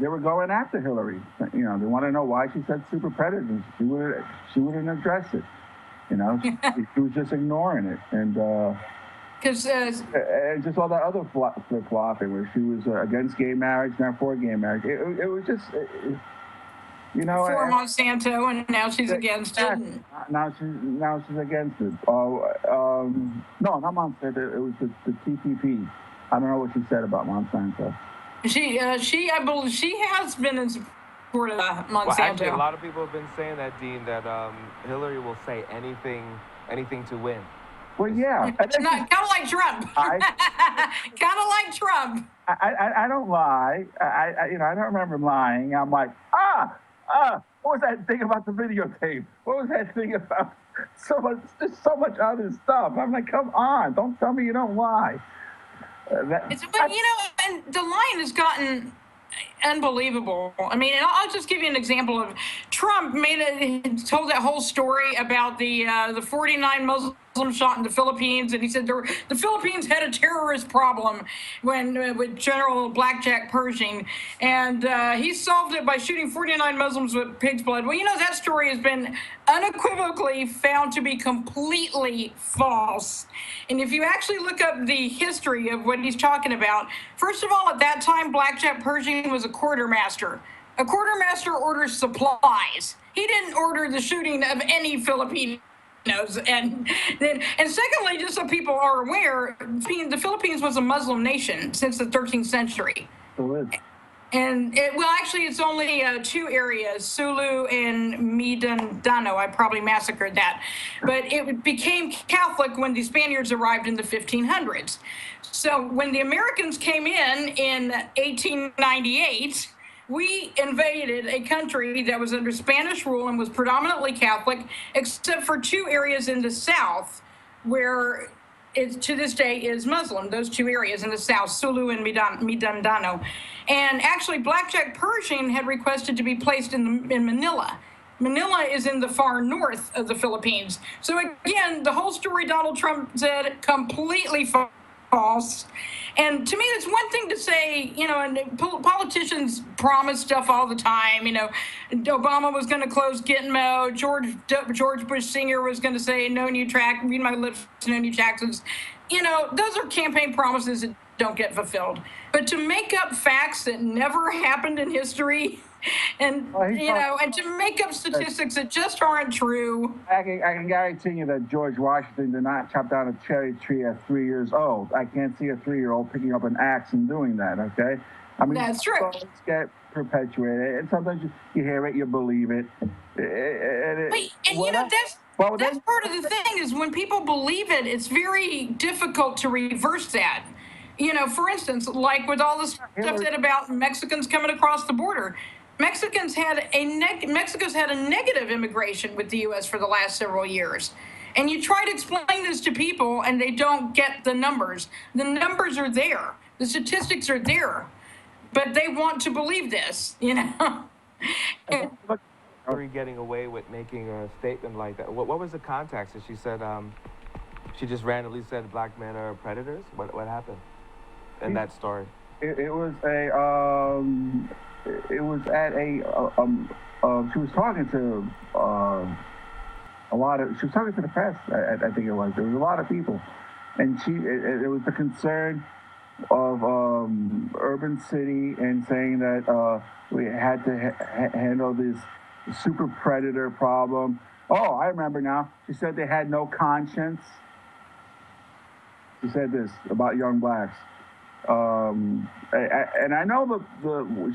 they were going after Hillary. They want to know why she said super predators. She wouldn't address it. She was just ignoring it, and just all that other flip-flopping where she was against gay marriage, not for gay marriage. It was just, for Monsanto, and now she's against it. Now she's against it. No, not Monsanto. It was the TPP. I don't know what she said about Monsanto. I believe she has been in support of Monsanto. Well, actually, a lot of people have been saying that, Dean, that Hillary will say anything to win. Well, yeah. Kind of like Trump. Kind of like Trump. I don't lie. I don't remember lying. I'm like, what was that thing about the videotape? What was that thing about so much other stuff? I'm like, come on, don't tell me you don't lie. And the line has gotten unbelievable. I mean, I'll just give you an example of Trump told that whole story about the 49 Muslims shot in the Philippines, and he said the Philippines had a terrorist problem with General Blackjack Pershing, and he solved it by shooting 49 Muslims with pig's blood. Well, that story has been unequivocally found to be completely false. And if you actually look up the history of what he's talking about, first of all, at that time, Blackjack Pershing was a quartermaster. A quartermaster orders supplies. He didn't order the shooting of any Filipino. And secondly, just so people are aware, the Philippines was a Muslim nation since the 13th century. And it's only two areas, Sulu and Mindanao. I probably massacred that. But it became Catholic when the Spaniards arrived in the 1500s. So when the Americans came in 1898, we invaded a country that was under Spanish rule and was predominantly Catholic, except for two areas in the south where it to this day is Muslim, those two areas in the south, Sulu and Mindanao. And actually, Blackjack Pershing had requested to be placed in Manila. Manila is in the far north of the Philippines. So again, the whole story Donald Trump said, completely false. And to me, it's one thing to say, and politicians promise stuff all the time. Obama was going to close Gitmo. George Bush Sr. was going to say no new read my lips, no new taxes. Those are campaign promises that don't get fulfilled. But to make up facts that never happened in history, and and to make up statistics that just aren't true. I can guarantee you that George Washington did not chop down a cherry tree at 3 years old. I can't see a 3-year-old picking up an axe and doing that. Okay, I mean that's true. Stories get perpetuated, and sometimes you hear it, you believe it. That's part of the thing is when people believe it, it's very difficult to reverse that. For instance, like with all the stuff said about Mexicans coming across the border. Mexico's had a negative immigration with the U.S. for the last several years. And you try to explain this to people, and they don't get the numbers. The numbers are there. The statistics are there. But they want to believe this, Hillary getting away with making a statement like that. What was the context? She said she just randomly said black men are predators? What happened in that story? It was at she was talking to she was talking to the press, I think it was. There was a lot of people. And it was the concern of urban city and saying that we had to handle this super predator problem. Oh, I remember now. She said they had no conscience. She said this about young blacks. And I know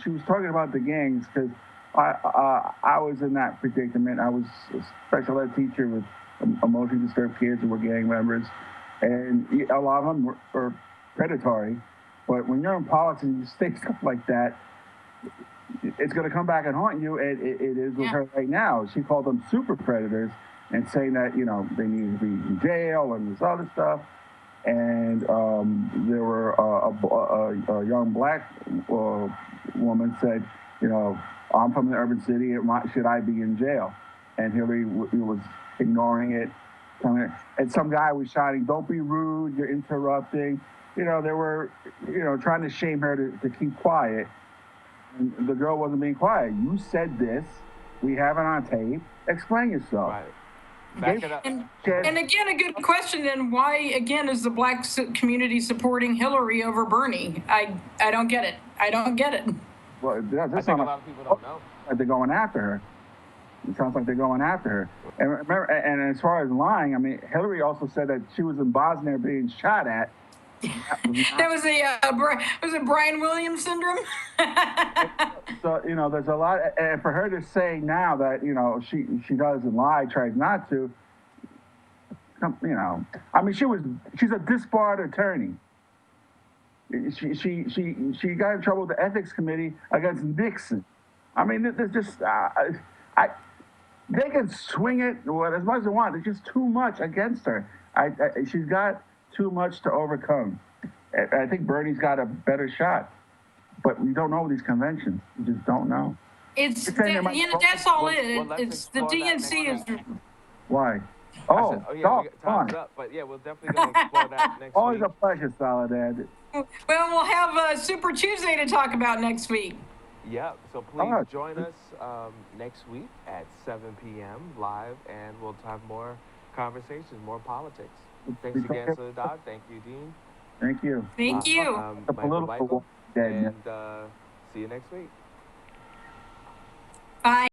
she was talking about the gangs because I was in that predicament. I was a special ed teacher with emotionally disturbed kids who were gang members, and a lot of them were predatory. But when you're in politics and you say stuff like that, it's going to come back and haunt you. And it is with her right now. She called them super predators and saying that they need to be in jail and this other stuff. And there were a young black woman said, I'm from the urban city. Should I be in jail? And Hillary was ignoring it. And some guy was shouting, "Don't be rude. You're interrupting." They were, trying to shame her to keep quiet. And the girl wasn't being quiet. You said this. We have it on tape. Explain yourself. Right. Back it up. And again, a good question then, why, again, is the black community supporting Hillary over Bernie? I don't get it. I don't get it. Well, I think a lot of people don't know. They're going after her. It sounds like they're going after her. And remember, and as far as lying, I mean, Hillary also said that she was in Bosnia being shot at. That was was it Brian Williams syndrome? So, you know, there's a lot, and for her to say now that, you know, she doesn't lie, tries not to, you know, I mean, she's a disbarred attorney. She got in trouble with the ethics committee against Nixon. I mean, there's just, they can swing it as much as they want. There's just too much against her. She's got too much to overcome. I think Bernie's got a better shot, but we don't know these conventions. We just don't know. That's all it. It's the DNC is. Why? Oh, time's up. But yeah, we're definitely going to explore that next week. Always a pleasure, Soledad. Well, we'll have Super Tuesday to talk about next week. Yeah, so please join us next week at 7 p.m. live, and we'll have more conversations, more politics. Thanks again, Soledad. Thank you, Dean. Thank you. Thank you. Michael, and see you next week. Bye.